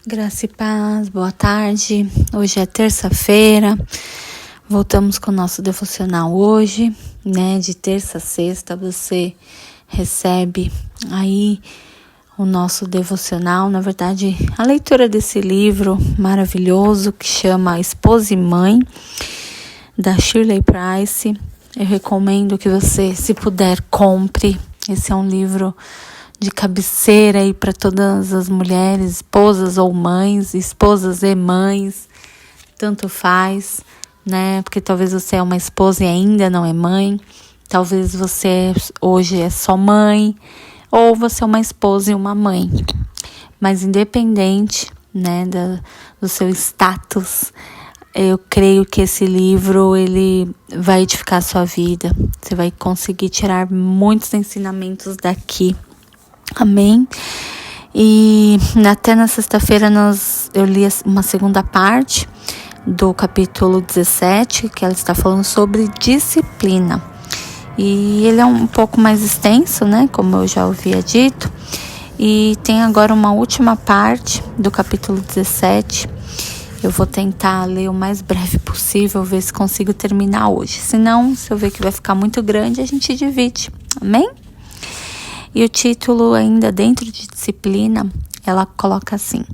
Graça e paz, boa tarde. Hoje é terça-feira. Voltamos com o nosso devocional hoje, né? De terça a sexta você recebe aí o nosso devocional. Na verdade, a leitura desse livro maravilhoso que chama Esposa e Mãe, da Shirley Price. Eu recomendo que você, se puder, compre. Esse é um livro de cabeceira aí para todas as mulheres, esposas ou mães, esposas e mães, tanto faz, né? Porque talvez você é uma esposa e ainda não é mãe, talvez você hoje é só mãe, ou você é uma esposa e uma mãe. Mas independente, né, do seu status, eu creio que esse livro ele vai edificar a sua vida. Você vai conseguir tirar muitos ensinamentos daqui. Amém? E até na sexta-feira eu li uma segunda parte do capítulo 17, que ela está falando sobre disciplina. E ele é um pouco mais extenso, né? Como eu já havia dito. E tem agora uma última parte do capítulo 17. Eu vou tentar ler o mais breve possível, ver se consigo terminar hoje. Se não, se eu ver que vai ficar muito grande, a gente divide. Amém? E o título, ainda dentro de disciplina, ela coloca assim: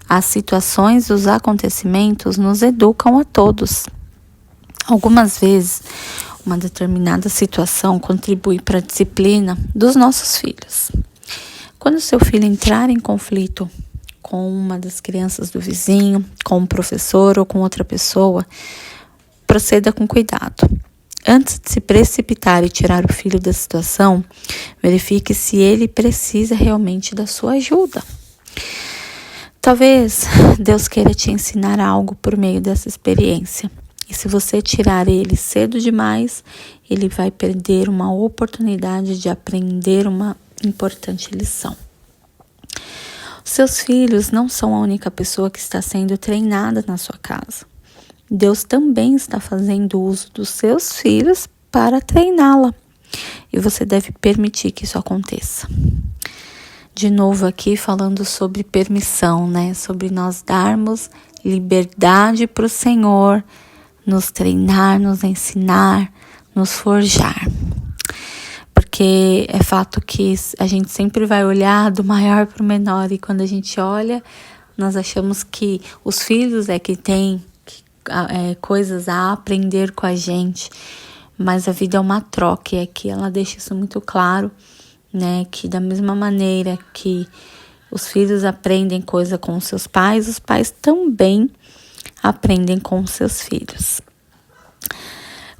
as situações e os acontecimentos nos educam a todos. Algumas vezes, uma determinada situação contribui para a disciplina dos nossos filhos. Quando seu filho entrar em conflito com uma das crianças do vizinho, com um professor ou com outra pessoa, proceda com cuidado. Antes de se precipitar e tirar o filho da situação, verifique se ele precisa realmente da sua ajuda. Talvez Deus queira te ensinar algo por meio dessa experiência. E se você tirar ele cedo demais, ele vai perder uma oportunidade de aprender uma importante lição. Seus filhos não são a única pessoa que está sendo treinada na sua casa. Deus também está fazendo uso dos seus filhos para treiná-la. E você deve permitir que isso aconteça. De novo aqui falando sobre permissão, né? Sobre nós darmos liberdade para o Senhor nos treinar, nos ensinar, nos forjar. Porque é fato que a gente sempre vai olhar do maior para o menor. E quando a gente olha, nós achamos que os filhos é que têm coisas a aprender com a gente, mas a vida é uma troca, e aqui ela deixa isso muito claro, né, que da mesma maneira que os filhos aprendem coisa com os pais também aprendem com os seus filhos.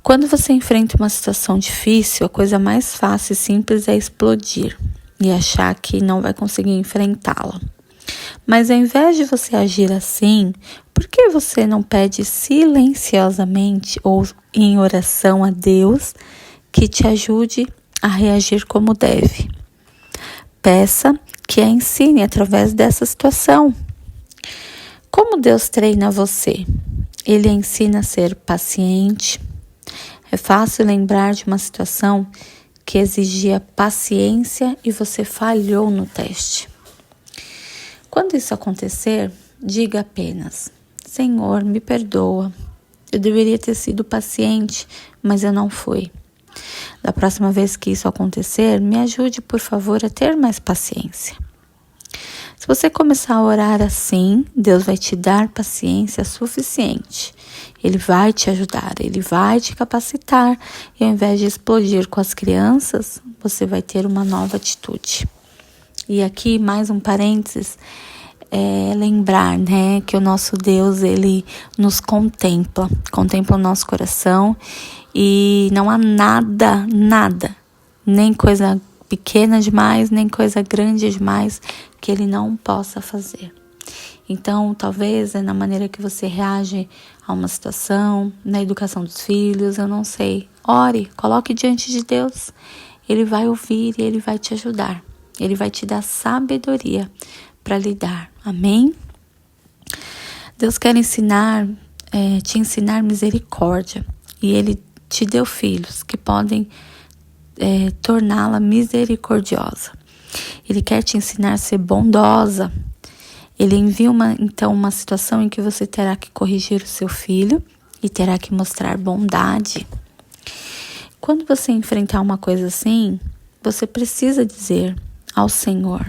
Quando você enfrenta uma situação difícil, a coisa mais fácil e simples é explodir e achar que não vai conseguir enfrentá-la. Mas ao invés de você agir assim, por que você não pede silenciosamente ou em oração a Deus que te ajude a reagir como deve? Peça que a ensine através dessa situação. Como Deus treina você? Ele ensina a ser paciente. É fácil lembrar de uma situação que exigia paciência e você falhou no teste. Quando isso acontecer, diga apenas: Senhor, me perdoa. Eu deveria ter sido paciente, mas eu não fui. Da próxima vez que isso acontecer, me ajude, por favor, a ter mais paciência. Se você começar a orar assim, Deus vai te dar paciência suficiente. Ele vai te ajudar, Ele vai te capacitar. E ao invés de explodir com as crianças, você vai ter uma nova atitude. E aqui, mais um parênteses, lembrar, né, que o nosso Deus, Ele nos contempla o nosso coração, e não há nada, nem coisa pequena demais, nem coisa grande demais que Ele não possa fazer. Então, talvez é na maneira que você reage a uma situação, na educação dos filhos, eu não sei. Ore, coloque diante de Deus. Ele vai ouvir e Ele vai te ajudar. Ele vai te dar sabedoria para lidar. Amém? Deus quer te ensinar misericórdia. E Ele te deu filhos que podem torná-la misericordiosa. Ele quer te ensinar a ser bondosa. Ele envia uma situação em que você terá que corrigir o seu filho e terá que mostrar bondade. Quando você enfrentar uma coisa assim, você precisa dizer ao Senhor: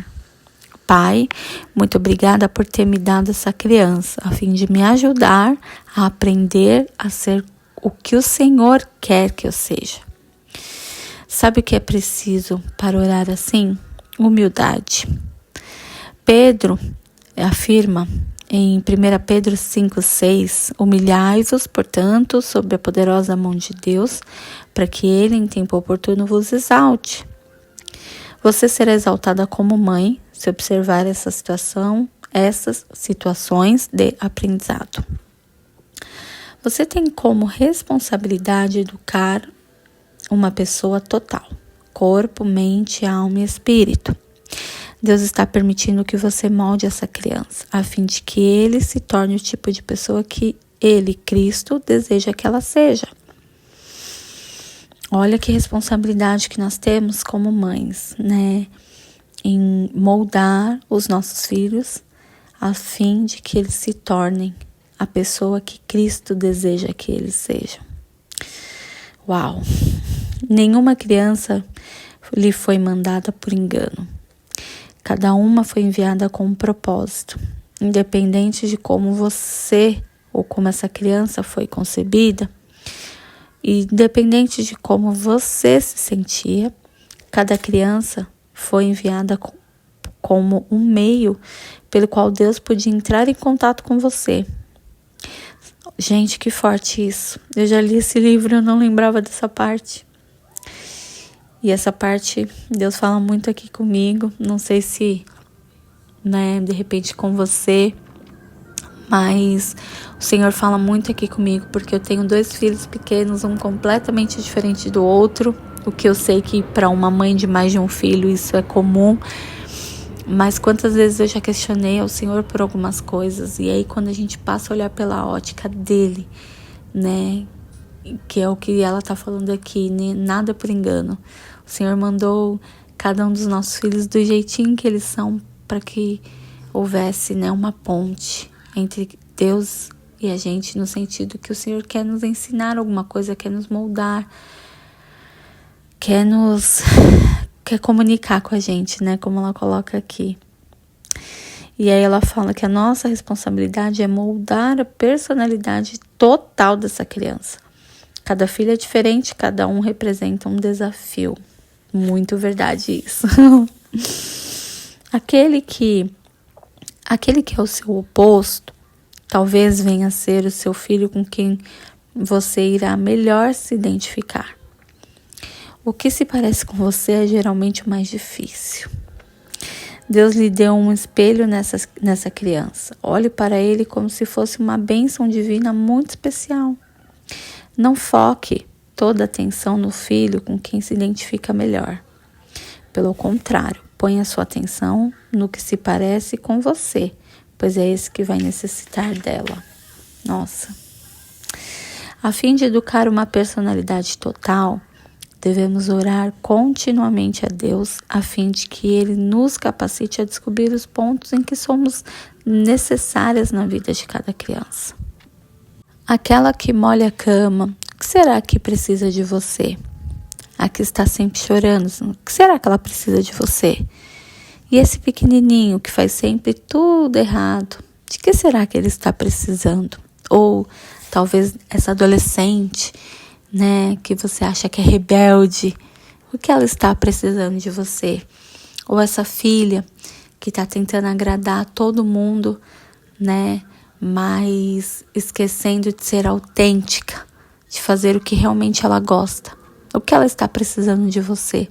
Pai, muito obrigada por ter me dado essa criança, a fim de me ajudar a aprender a ser o que o Senhor quer que eu seja. Sabe o que é preciso para orar assim? Humildade. Pedro afirma em 1 Pedro 5,6: Humilhai-vos, portanto, sob a poderosa mão de Deus, para que ele, em tempo oportuno, vos exalte. Você será exaltada como mãe se observar essas situações de aprendizado. Você tem como responsabilidade educar uma pessoa total, corpo, mente, alma e espírito. Deus está permitindo que você molde essa criança, a fim de que ele se torne o tipo de pessoa que ele, Cristo, deseja que ela seja. Olha que responsabilidade que nós temos como mães, né? Em moldar os nossos filhos a fim de que eles se tornem a pessoa que Cristo deseja que eles sejam. Uau! Nenhuma criança lhe foi mandada por engano. Cada uma foi enviada com um propósito. Independente de como você ou como essa criança foi concebida, independente de como você se sentia, cada criança foi enviada como um meio pelo qual Deus podia entrar em contato com você. Gente, que forte isso. Eu já li esse livro e eu não lembrava dessa parte. E essa parte, Deus fala muito aqui comigo. Não sei se, de repente com você, mas o Senhor fala muito aqui comigo, porque eu tenho 2 filhos pequenos, um completamente diferente do outro. O que eu sei que para uma mãe de mais de um filho isso é comum. Mas quantas vezes eu já questionei ao Senhor por algumas coisas. E aí quando a gente passa a olhar pela ótica dele, né? Que é o que ela tá falando aqui, né? Nada por engano. O Senhor mandou cada um dos nossos filhos do jeitinho que eles são, para que houvesse, né, uma ponte entre Deus e a gente, no sentido que o Senhor quer nos ensinar alguma coisa, quer nos moldar, quer comunicar com a gente, né, como ela coloca aqui. E aí ela fala que a nossa responsabilidade é moldar a personalidade total dessa criança. Cada filho é diferente, cada um representa um desafio. Muito verdade isso. Aquele que é o seu oposto, talvez venha a ser o seu filho com quem você irá melhor se identificar. O que se parece com você é geralmente o mais difícil. Deus lhe deu um espelho nessa criança. Olhe para ele como se fosse uma bênção divina muito especial. Não foque toda a atenção no filho com quem se identifica melhor. Pelo contrário, ponha sua atenção no que se parece com você, pois é esse que vai necessitar dela. Nossa! A fim de educar uma personalidade total, devemos orar continuamente a Deus, a fim de que Ele nos capacite a descobrir os pontos em que somos necessárias na vida de cada criança. Aquela que molha a cama, o que será que precisa de você? A que está sempre chorando, o que será que ela precisa de você? E esse pequenininho que faz sempre tudo errado, de que será que ele está precisando? Ou talvez essa adolescente, né, que você acha que é rebelde, o que ela está precisando de você? Ou essa filha que está tentando agradar a todo mundo, né, mas esquecendo de ser autêntica, de fazer o que realmente ela gosta. O que ela está precisando de você?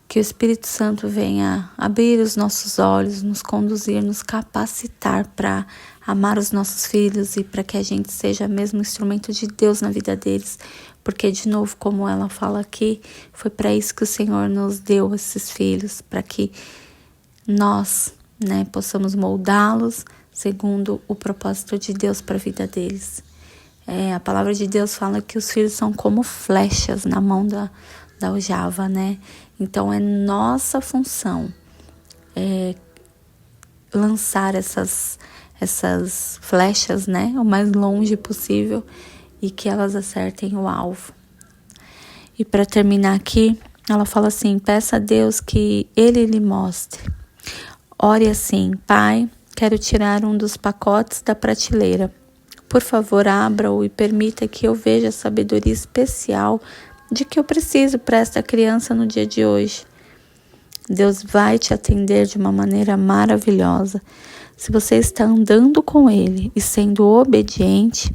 Que o Espírito Santo venha abrir os nossos olhos, nos conduzir, nos capacitar para amar os nossos filhos e para que a gente seja mesmo instrumento de Deus na vida deles. Porque, de novo, como ela fala aqui, foi para isso que o Senhor nos deu esses filhos, para que nós, né, possamos moldá-los segundo o propósito de Deus para a vida deles. A palavra de Deus fala que os filhos são como flechas na mão da aljava, né? Então é nossa função lançar essas flechas, né, o mais longe possível e que elas acertem o alvo. E para terminar aqui, ela fala assim: peça a Deus que Ele lhe mostre. Ore assim: Pai, quero tirar um dos pacotes da prateleira. Por favor, abra-o e permita que eu veja a sabedoria especial de que eu preciso para esta criança no dia de hoje. Deus vai te atender de uma maneira maravilhosa. Se você está andando com Ele e sendo obediente,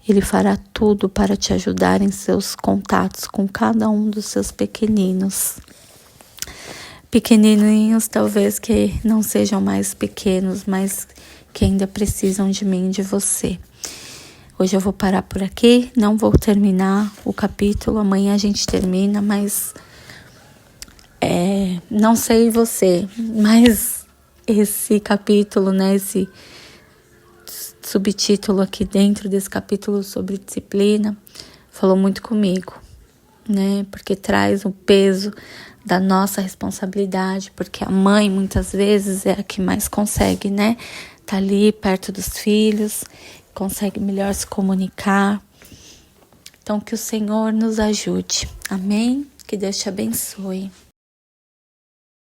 Ele fará tudo para te ajudar em seus contatos com cada um dos seus pequeninos. Pequenininhos talvez que não sejam mais pequenos, mas que ainda precisam de mim e de você. Hoje eu vou parar por aqui, não vou terminar o capítulo, amanhã a gente termina, mas não sei você, mas esse capítulo, né, esse subtítulo aqui dentro desse capítulo sobre disciplina, falou muito comigo, né, porque traz o peso da nossa responsabilidade, porque a mãe muitas vezes é a que mais consegue, né, tá ali perto dos filhos, consegue melhor se comunicar. Então que o Senhor nos ajude, amém? Que Deus te abençoe.